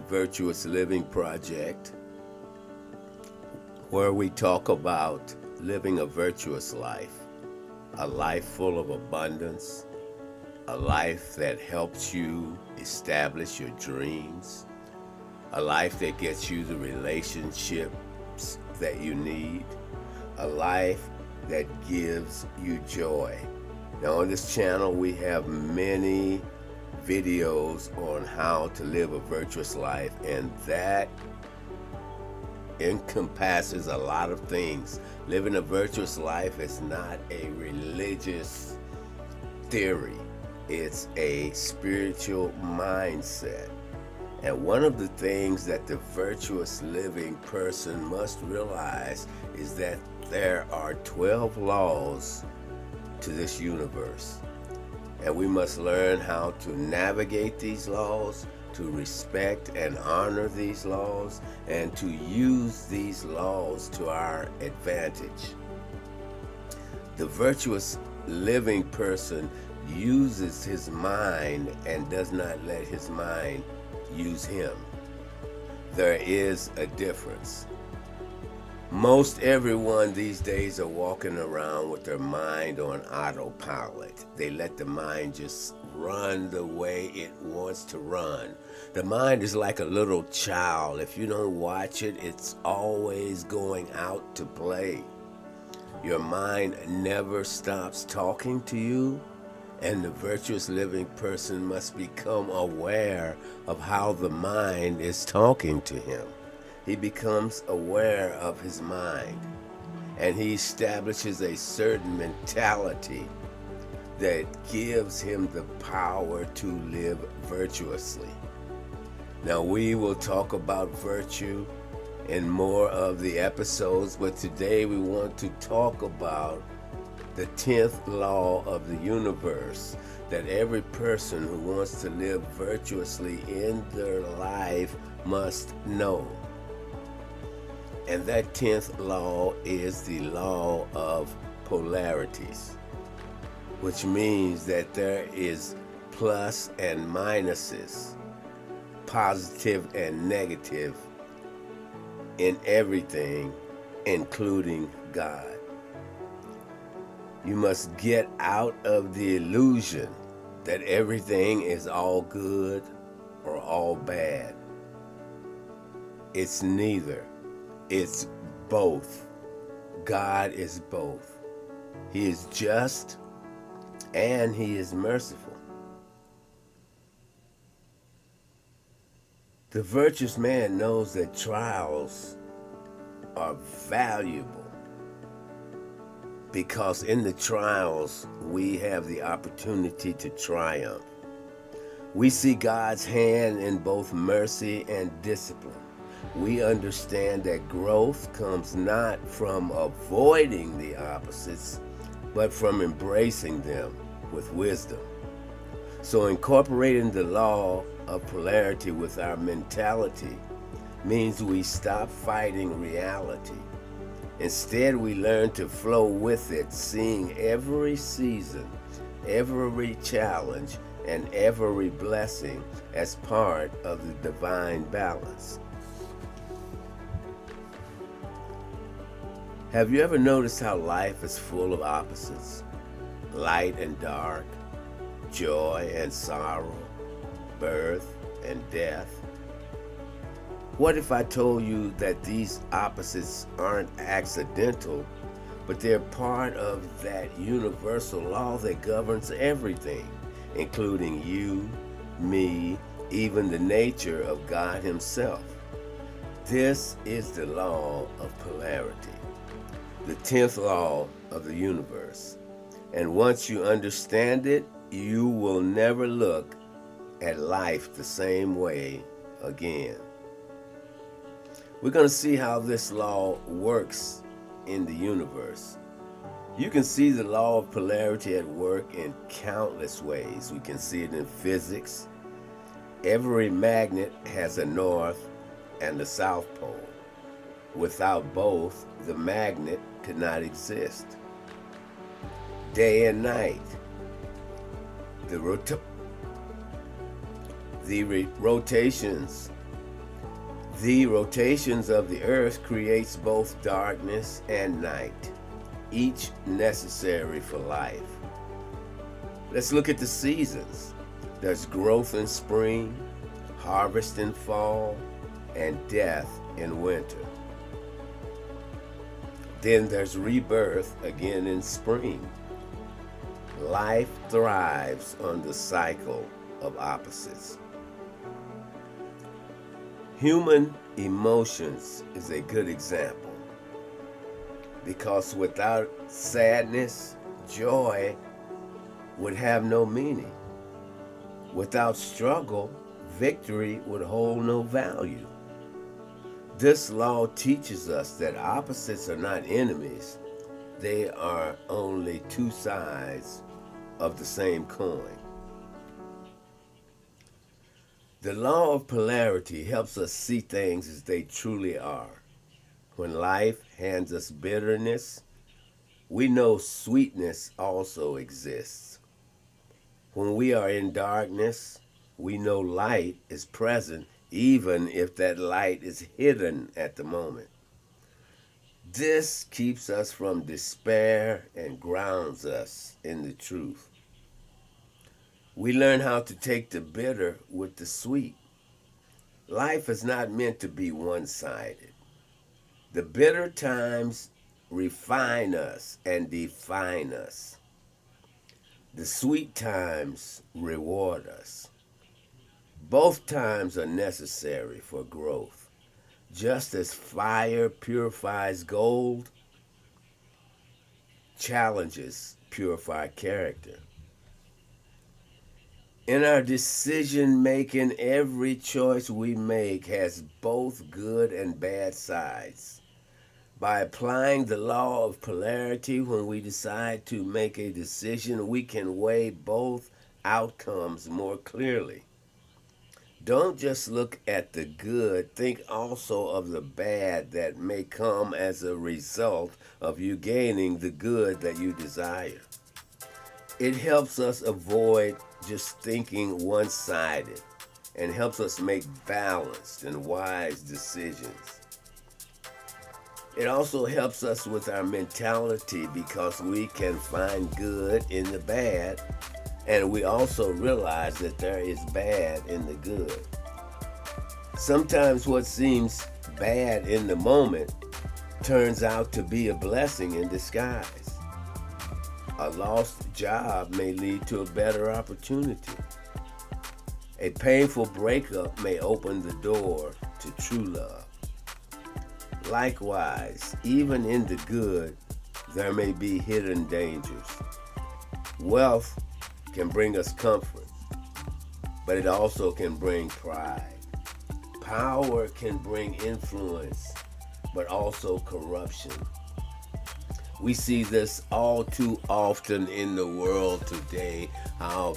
Virtuous Living Project, where we talk about living a virtuous life, a life full of abundance, a life that helps you establish your dreams, a life that gets you the relationships that you need, a life that gives you joy. Now, on this channel, we have many videos on how to live a virtuous life, and that encompasses a lot of things. Living a virtuous life is not a religious theory, it's a spiritual mindset. And one of the things that the virtuous living person must realize is that there are 12 laws to this universe. And we must learn how to navigate these laws, to respect and honor these laws, and to use these laws to our advantage. The virtuous living person uses his mind and does not let his mind use him. There is a difference. Most everyone these days are walking around with their mind on autopilot. They let the mind just run the way it wants to run. The mind is like a little child. If you don't watch it, it's always going out to play. Your mind never stops talking to you, and the virtuous living person must become aware of how the mind is talking to him. He becomes aware of his mind, and he establishes a certain mentality that gives him the power to live virtuously. Now, we will talk about virtue in more of the episodes, but today we want to talk about the 10th law of the universe that every person who wants to live virtuously in their life must know. And that 10th law is the law of polarities, which means that there is plus and minuses, positive and negative in everything, including God. You must get out of the illusion that everything is all good or all bad. It's neither. It's both. God is both. He is just and He is merciful. The virtuous man knows that trials are valuable because in the trials we have the opportunity to triumph. We see God's hand in both mercy and discipline. We understand that growth comes not from avoiding the opposites, but from embracing them with wisdom. So incorporating the law of polarity with our mentality means we stop fighting reality. Instead, we learn to flow with it, seeing every season, every challenge, and every blessing as part of the divine balance. Have you ever noticed how life is full of opposites? Light and dark, joy and sorrow, birth and death. What if I told you that these opposites aren't accidental, but they're part of that universal law that governs everything, including you, me, even the nature of God Himself? This is the law of polarity, the 10th law of the universe. And once you understand it, you will never look at life the same way again. We're going to see how this law works in the universe. You can see the law of polarity at work in countless ways. We can see it in physics. Every magnet has a north and a south pole. Without both, the magnet could not exist. Day and night. The rotations The rotations of the earth creates both darkness and night, each necessary for life. Let's look at the seasons. There's growth in spring, harvest in fall, and death in winter. Then there's rebirth again in spring. Life thrives on the cycle of opposites. Human emotions is a good example because without sadness, joy would have no meaning. Without struggle, victory would hold no value. This law teaches us that opposites are not enemies, they are only two sides of the same coin. The law of polarity helps us see things as they truly are. When life hands us bitterness, we know sweetness also exists. When we are in darkness, we know light is present, even if that light is hidden at the moment. This keeps us from despair and grounds us in the truth. We learn how to take the bitter with the sweet. Life is not meant to be one-sided. The bitter times refine us and define us. The sweet times reward us. Both times are necessary for growth. Just as fire purifies gold, challenges purify character. In our decision making, every choice we make has both good and bad sides. By applying the law of polarity when we decide to make a decision, we can weigh both outcomes more clearly. Don't just look at the good, think also of the bad that may come as a result of you gaining the good that you desire. It helps us avoid just thinking one-sided and helps us make balanced and wise decisions. It also helps us with our mentality because we can find good in the bad, and we also realize that there is bad in the good. Sometimes what seems bad in the moment turns out to be a blessing in disguise. A lost job may lead to a better opportunity. A painful breakup may open the door to true love. Likewise, even in the good, there may be hidden dangers. Wealth can bring us comfort, but it also can bring pride. Power can bring influence, but also corruption. We see this all too often in the world today, how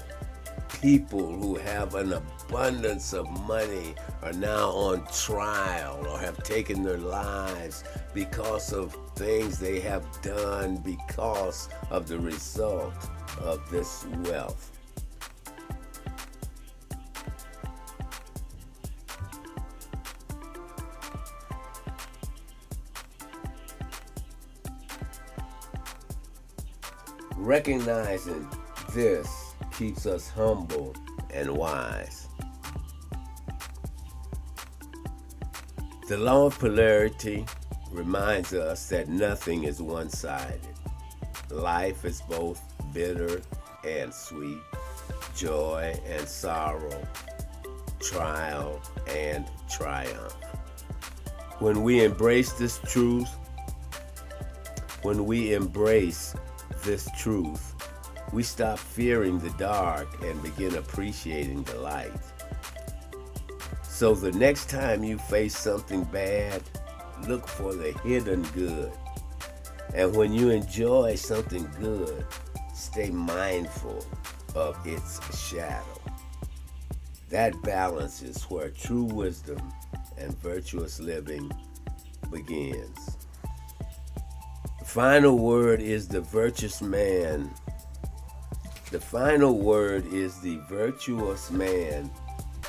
people who have an abundance of money are now on trial or have taken their lives because of things they have done because of the result of this wealth. Recognizing this keeps us humble and wise. The law of polarity reminds us that nothing is one-sided. Life is both bitter and sweet, joy and sorrow, trial and triumph. When we embrace this truth, we stop fearing the dark and begin appreciating the light. So the next time you face something bad, look for the hidden good. And when you enjoy something good, stay mindful of its shadow. That balance is where true wisdom and virtuous living begins. The final word is the virtuous man. The final word is the virtuous man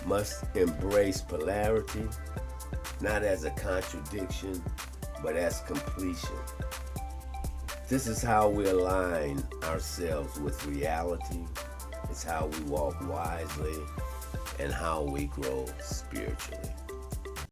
must embrace polarity, not as a contradiction, but as completion. This is how we align ourselves with reality. It's how we walk wisely and how we grow spiritually.